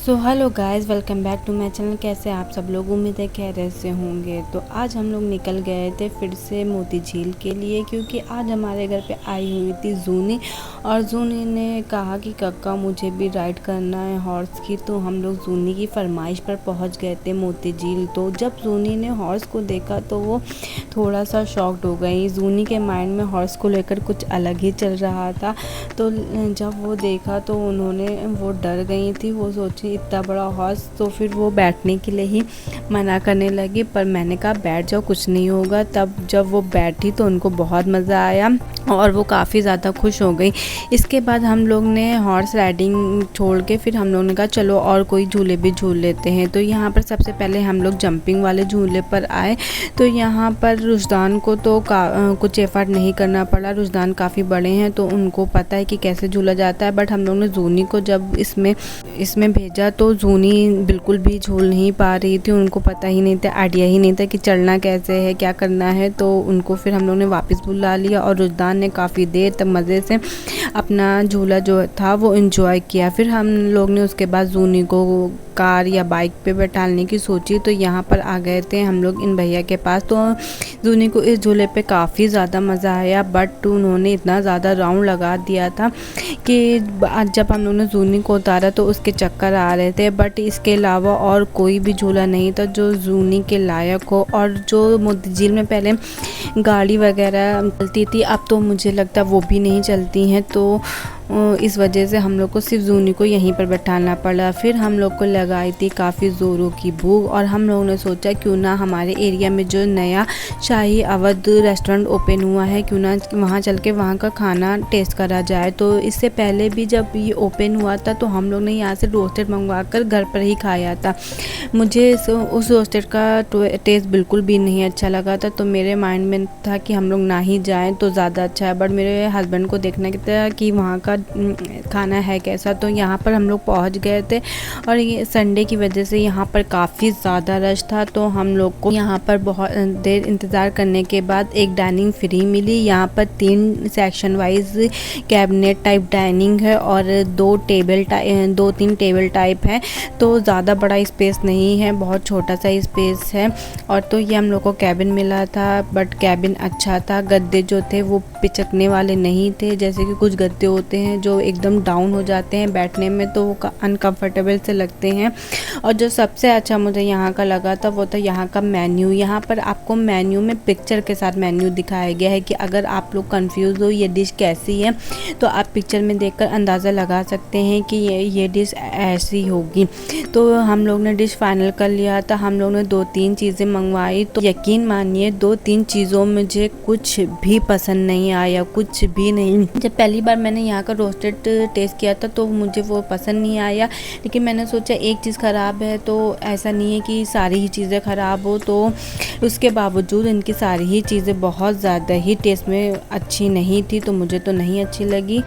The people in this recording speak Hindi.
So hello guys, welcome back to my channel. कैसे आप सब लोग? उम्मीद है खैरियत से होंगे। तो आज हम लोग निकल गए थे फिर से मोती झील के लिए, क्योंकि आज हमारे घर पे आई हुई थी जूनी। और जूनी ने कहा कि कक्का मुझे भी राइड करना है हॉर्स की। तो हम लोग जूनी की फरमाइश पर पहुंच गए थे मोती झील। तो जब जूनी ने हॉर्स को देखा तो वो थोड़ा सा शॉक्ड हो गई। जूनी के माइंड में हॉर्स को लेकर कुछ अलग ही चल रहा था। तो जब वो देखा तो वो डर गई थी। वो सोची इतना बड़ा हॉर्स, तो फिर वो बैठने के लिए ही मना करने लगी। पर मैंने कहा बैठ जाओ, कुछ नहीं होगा। तब जब वो बैठी तो उनको बहुत मज़ा आया और वो काफ़ी ज़्यादा खुश हो गई। इसके बाद हम लोग ने हॉर्स राइडिंग छोड़ के फिर हम लोग ने कहा चलो और कोई झूले भी झूल लेते हैं। तो यहाँ पर सबसे पहले हम लोग जंपिंग वाले झूले पर आए। तो यहाँ पर रुजदान को तो कुछ एफर्ट नहीं करना पड़ा। रुजदान काफ़ी बड़े हैं तो उनको पता है कि कैसे झूला जाता है। बट हम लोग ने जूनी को जब इसमें भेजा तो जूनी बिल्कुल भी झूल नहीं पा रही थी। उनको पता ही नहीं था, आइडिया ही नहीं था कि चलना कैसे है, क्या करना है। तो उनको फिर हम लोग ने वापस बुला लिया और रुजदान ने काफ़ी देर तक मज़े से अपना झूला जो था वो एंजॉय किया। फिर हम लोग ने उसके बाद जूनी को कार या बाइक पे बैठाने की सोची। तो यहाँ पर आ गए थे हम लोग इन भैया के पास। तो जूनी को इस झूले पे काफ़ी ज़्यादा मज़ा आया। बट उन्होंने इतना ज़्यादा राउंड लगा दिया था कि जब हम लोगों ने जूनी को उतारा तो उसके चक्कर आ रहे थे। बट इसके अलावा और कोई भी झूला नहीं था जो जूनी के लायक हो। और जो मोती झील में पहले गाड़ी वगैरह चलती थी, अब तो मुझे लगता है वो भी नहीं चलती हैं। तो इस वजह से हम लोग को सिर्फ जूनी को यहीं पर बैठाना पड़ा। फिर हम लोग को लगाई थी काफ़ी ज़ोरों की भूख और हम लोगों ने सोचा क्यों ना हमारे एरिया में जो नया शाही अवध रेस्टोरेंट ओपन हुआ है, क्यों ना वहाँ चल के वहाँ का खाना टेस्ट करा जाए। तो इससे पहले भी जब ये ओपन हुआ था तो हम लोग ने यहाँ से रोस्टेड मंगवा कर घर पर ही खाया था। मुझे उस रोस्टेड का टेस्ट बिल्कुल भी नहीं अच्छा लगा था। तो मेरे माइंड में था कि हम लोग ना ही जाएं तो ज़्यादा अच्छा है। बट मेरे हस्बैंड को देखना था कि वहाँ का खाना है कैसा। तो यहाँ पर हम लोग पहुँच गए थे और ये संडे की वजह से यहाँ पर काफ़ी ज़्यादा रश था। तो हम लोग को यहाँ पर बहुत देर इंतज़ार करने के बाद एक डाइनिंग फ्री मिली। यहाँ पर 3 section wise cabinet type dining है और 2-3 टेबल टाइप है। तो ज़्यादा बड़ा स्पेस नहीं है, बहुत छोटा सा स्पेस है। और तो ये हम लोग को कैबिन मिला था। बट कैबिन अच्छा था। गद्दे जो थे वो पिचकने वाले नहीं थे, जैसे कि कुछ गद्दे होते हैं जो एकदम डाउन हो जाते हैं बैठने में, तो वो अनकंफर्टेबल से लगते हैं। और जो सबसे अच्छा मुझे यहाँ का लगा था वो था यहाँ का मेन्यू। यहाँ पर आपको मेन्यू में पिक्चर के साथ मेन्यू दिखाया गया है कि अगर आप लोग कंफ्यूज हो ये डिश कैसी है तो आप पिक्चर में देखकर अंदाज़ा लगा सकते हैं कि ये डिश ऐसी होगी। तो हम लोग ने डिश फाइनल कर लिया था। हम लोग ने 2-3 चीज़ें मंगवाई। तो यकीन मानिए 2-3 चीज़ों में मुझे कुछ भी पसंद नहीं आया, कुछ भी नहीं। जब पहली बार मैंने यहाँ का रोस्टेड टेस्ट किया था तो मुझे वो पसंद नहीं आया। लेकिन मैंने सोचा एक चीज़ ख़राब है तो ऐसा नहीं है कि सारी ही चीज़ें ख़राब हो। तो उसके बावजूद इनकी सारी ही चीज़ें बहुत ज़्यादा ही टेस्ट में अच्छी नहीं थी, तो मुझे तो नहीं अच्छी लगी।